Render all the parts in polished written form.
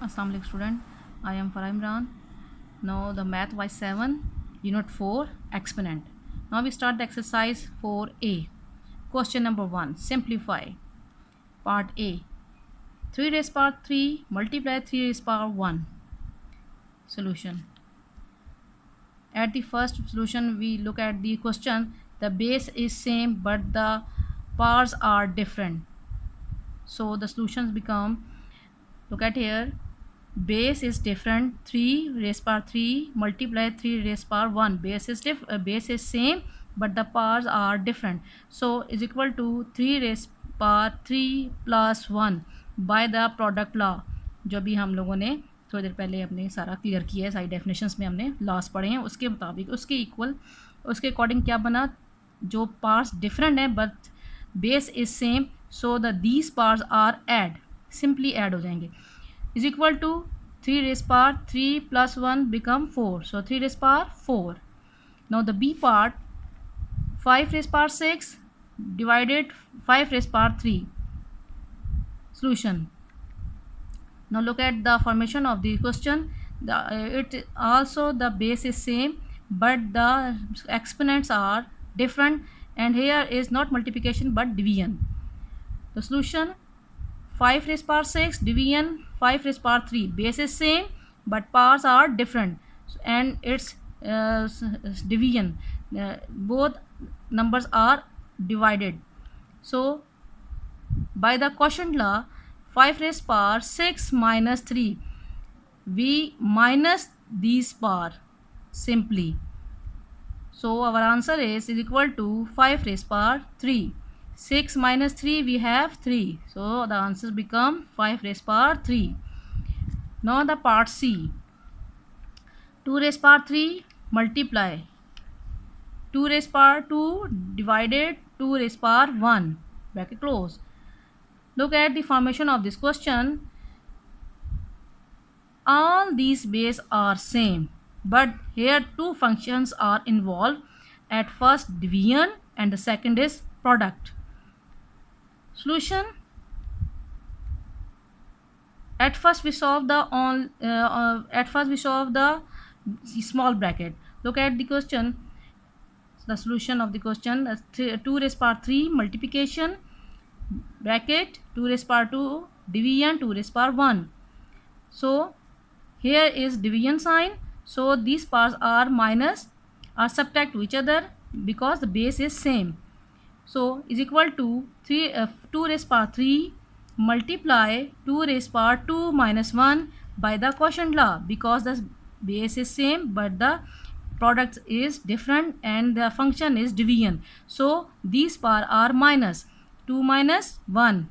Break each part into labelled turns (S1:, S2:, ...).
S1: Assalamu alaikum student, I am Farah Imran. Now the math by 7 unit 4 exponent. Now we start the exercise 4a. Question number 1, simplify. Part A, 3 raised power 3 multiply 3 raised power 1. Solution. At the first solution we look at the question. The base is same but the powers are different. So the solutions become, look at here, base is different, 3 raised power 3 multiply 3 raised power 1. Base is same but the powers are different, so is equal to 3 raised power 3 plus 1 by the product law, जो भी हम लोगों ने थोड़ी देर पहले अपने सारा clear किया है, सारी डेफिनेशंस में हमने लॉस पढ़े हैं, उसके मुताबिक उसके इक्वल उसके अकॉर्डिंग क्या बना, जो पार्ट्स डिफरेंट है but base is same, so the these parts R add, simply add हो जाएंगे, is equal to 3 raised power 3 plus 1 become 4. So 3 raised power 4. Now the B part, 5 raised power 6 divided 5 raised power 3. Solution. Now look at the formation of the question. It also the base is same but the exponents are different, and here is not multiplication but division. The solution, 5 raised power 6 division 5 raised power 3, base is same but powers are different, and its division, both numbers are divided. So by the quotient law, 5 raised power 6 minus 3, we minus these power simply, so our answer is equal to 5 raised power 3. 6 minus 3 we have 3, so the answer become 5 raised power 3. Now the part C, 2 raised power 3 multiply 2 raised power 2 divided 2 raised power 1, bracket close. Look at the formation of this question. All these base are same but here two functions are involved, at first division and the second is product. Solution. At first we solve the small bracket. Look at the question. The solution of the question is 2 raised power 3 multiplication bracket 2 raised power 2 division 2 raised power 1. So here is division sign, so these powers are minus or subtract to each other because the base is same. So is equal to 2 raised power 3 multiply 2 raised power 2 minus 1 by the quotient law, because the base is same but the product is different and the function is division, so these power are minus 2 minus 1.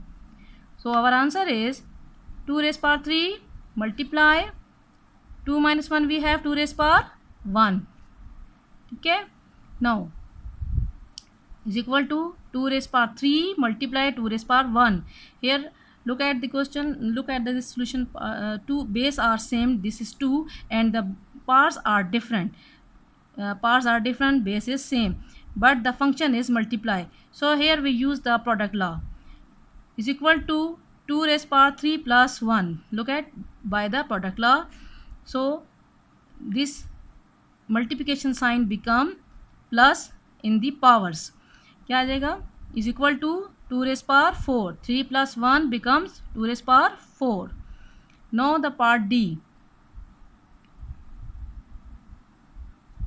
S1: So our answer is 2 raised power 3 multiply 2 minus 1 we have 2 raised power 1. Okay, now is equal to 2 raised power 3 multiply 2 raised power 1. Here look at the question, look at the solution. Two base are same, this is 2, and the powers are different. Base is same but the function is multiply, so here we use the product law, is equal to 2 raised power 3 plus 1. Look at by the product law, so this multiplication sign become plus in the powers. क्या आ जाएगा, is equal to 2 raised power 4, 3 plus 1 becomes 2 raised power 4. Now the part D,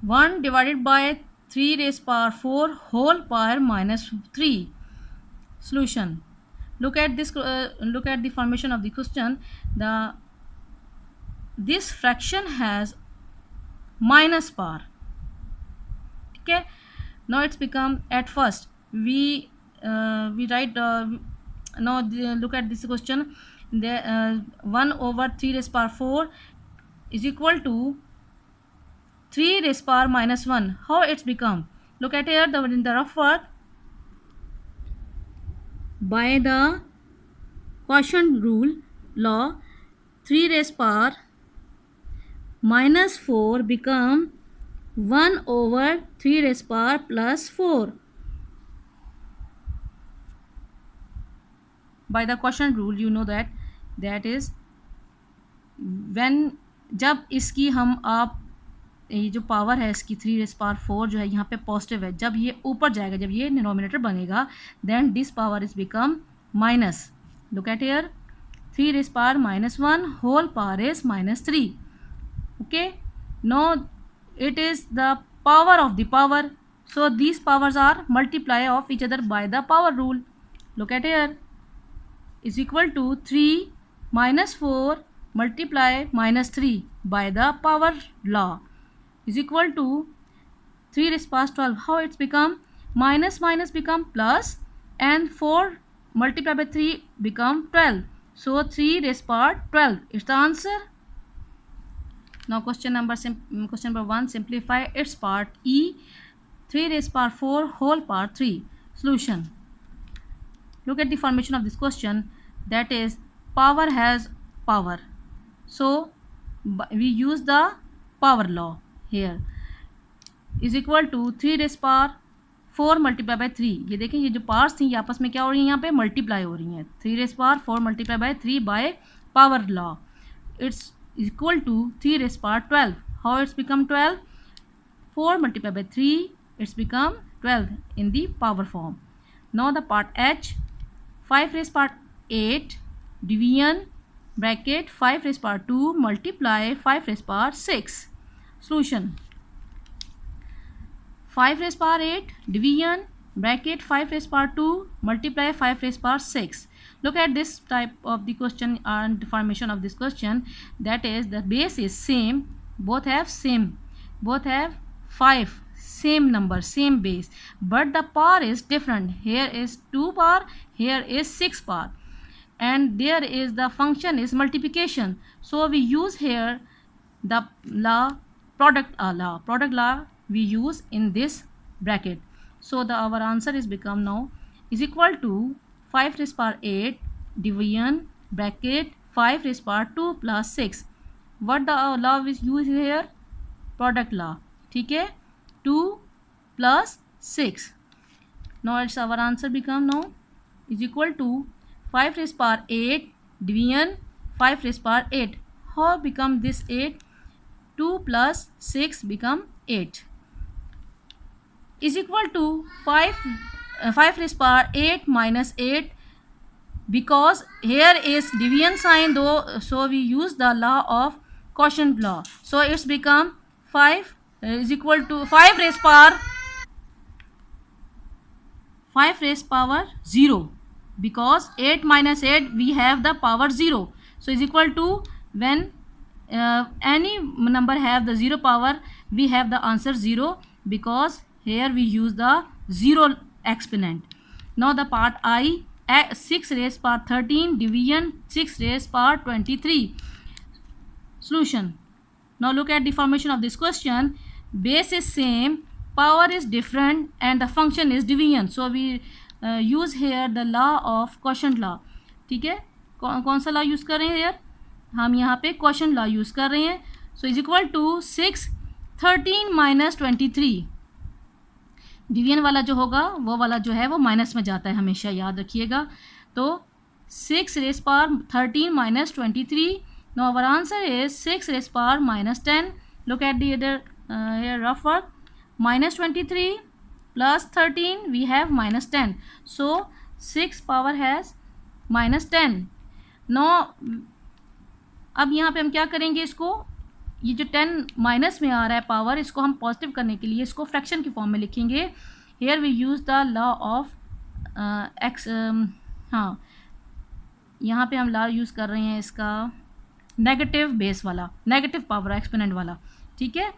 S1: 1 divided by 3 raised power 4 whole power minus 3. Solution. Look at this. Look at the formation of the question. This fraction has minus power. Okay. Now it's become, at first we write. Now look at this question. 1 over 3 raised power 4 is equal to 3 raised power minus 1. How it's become? Look at here in the rough work. By the quotient rule law, 3 raised power minus 4 become 1 over 3 raised power plus 4. By the quotient rule, you know that is when जब इसकी हम आप ये जो power है इसकी 3 raise power 4 जो है यहाँ पे पॉजिटिव है, जब ये ऊपर जाएगा, जब ये डिनोमिनेटर बनेगा, then this power is become minus. Look at here, 3 raise power -1 whole power is -3. Okay, now it is the power of the power, so these powers are multiply of each other by the power rule. Look at here, is equal to 3 minus 4 multiply -3 by the power law is equal to 3 raised power 12. How it's become? Minus minus become plus, and 4 multiplied by 3 become 12. So 3 raised power 12 is the answer. Now question number 1, simplify its part. E, 3 raised power 4 whole power 3. Solution. Look at the formation of this question, that is power has power, so we use the power law here. Is equal to 3 raised power 4 multiplied by 3. ये देखें, ये जो powers थी ये आपस में क्या हो रही हैं, यहाँ पे मल्टीप्लाई हो रही हैं. 3 raised power 4 multiplied by 3 by power law, it's equal to 3 raised power 12. How it's become 12? 4 multiplied by 3, it's become 12 in the power form. Now the part H, 5 raised power 8 division bracket 5 raised power 2 multiply 5 raised power 6. Solution. 5 raised power 8 division bracket 5 raised power 2 multiply 5 raised power 6. Look at this type of the question and formation of this question, that is the base is same, both have 5 same number, same base, but the power is different. Here is 2 power, here is 6 power, and there is the function is multiplication, so we use here the law, product law we use in this bracket. So the our answer is become now is equal to 5 raised power 8 division bracket 5 raised power 2 plus 6. What the law is used here? Product law. ठीक है, 2 plus 6. Now it's our answer become now is equal to 5 raised power 8 division 5 raised power 8. How become this 8? 2 plus 6 become 8 is equal to 5 raised power 8 minus 8, because here is division sign though, so we use the law of quotient law, so it's become 5 is equal to 5 raised power 0, because 8 minus 8 we have the power 0, so is equal to when any number have the 0 power, we have the answer 0, because here we use the 0 exponent. Now the part I, 6 raised power 13 division 6 raised power 23. Solution. Now look at the formation of this question. Base is same, power is different, and the function is division, so we use here the law of quotient law. ठीक है, कौन सा law use कर रहे हैं यार, हम यहाँ पे क्वोशंट लॉ यूज़ कर रहे हैं. So is equal to 6 13 minus 23. Division वाला जो होगा वो वाला जो है वो माइनस में जाता है, हमेशा याद रखिएगा. तो 6 raise power 13 minus 23. Now our answer is 6 raise power minus 10. Look at the other rough work. Minus 23 plus 13 we have minus 10. So 6 power has minus 10. No अब यहाँ पे हम क्या करेंगे, इसको ये जो 10 माइनस में आ रहा है पावर, इसको हम पॉजिटिव करने के लिए इसको फ्रैक्शन की फॉर्म में लिखेंगे. Here we use the law of x. हाँ, यहाँ पे हम लॉ यूज़ कर रहे हैं इसका नेगेटिव बेस वाला, नेगेटिव पावर एक्सपोनेंट वाला. ठीक है,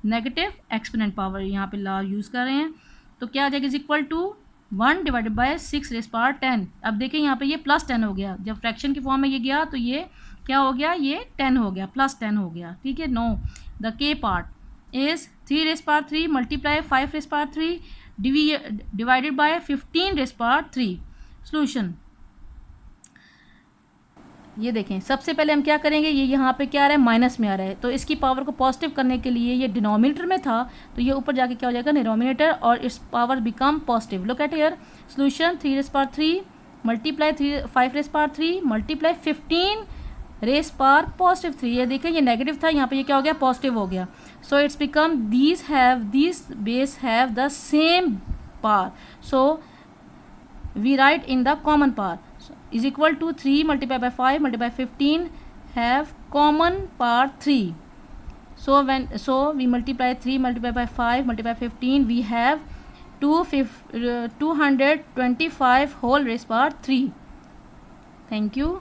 S1: नेगेटिव एक्सपोनेंट पावर यहाँ पे लॉ यूज़ कर रहे हैं. तो क्या आ जाएगा, is equal to 1 divided by 6 raise power 10. अब देखें यहाँ पे ये प्लस 10 हो गया, जब फ्रैक्शन की फॉर्म में ये गया तो ये क्या हो गया, ये 10 हो गया, प्लस 10 हो गया. ठीक है. नो, द के part is 3 raise power 3 multiply 5 rays power 3 divided by 15 rays power 3. Solution. ये देखें, सबसे पहले हम क्या करेंगे, ये यहाँ पे क्या आ रहा है, माइनस में आ रहा है, तो इसकी पावर को पॉजिटिव करने के लिए ये डिनोमिनेटर में था तो ये ऊपर जाके क्या हो जाएगा, डिनोमिनेटर, और it's power become positive. Look at here. Solution. 3 raise power 3 multiply 5 rays power 3 multiply 15 race par positive 3, ये देखिए ये नेगेटिव था, यहाँ पे ये क्या हो गया, पॉजिटिव हो गया. So it's become these base have the same power. So we write in the common power, so is equal to 3 multiplied by 5 multiplied by 15 have common power 3. So we multiply 3 multiplied by 5 multiplied by 15, we have 225 whole raised power 3. Thank you.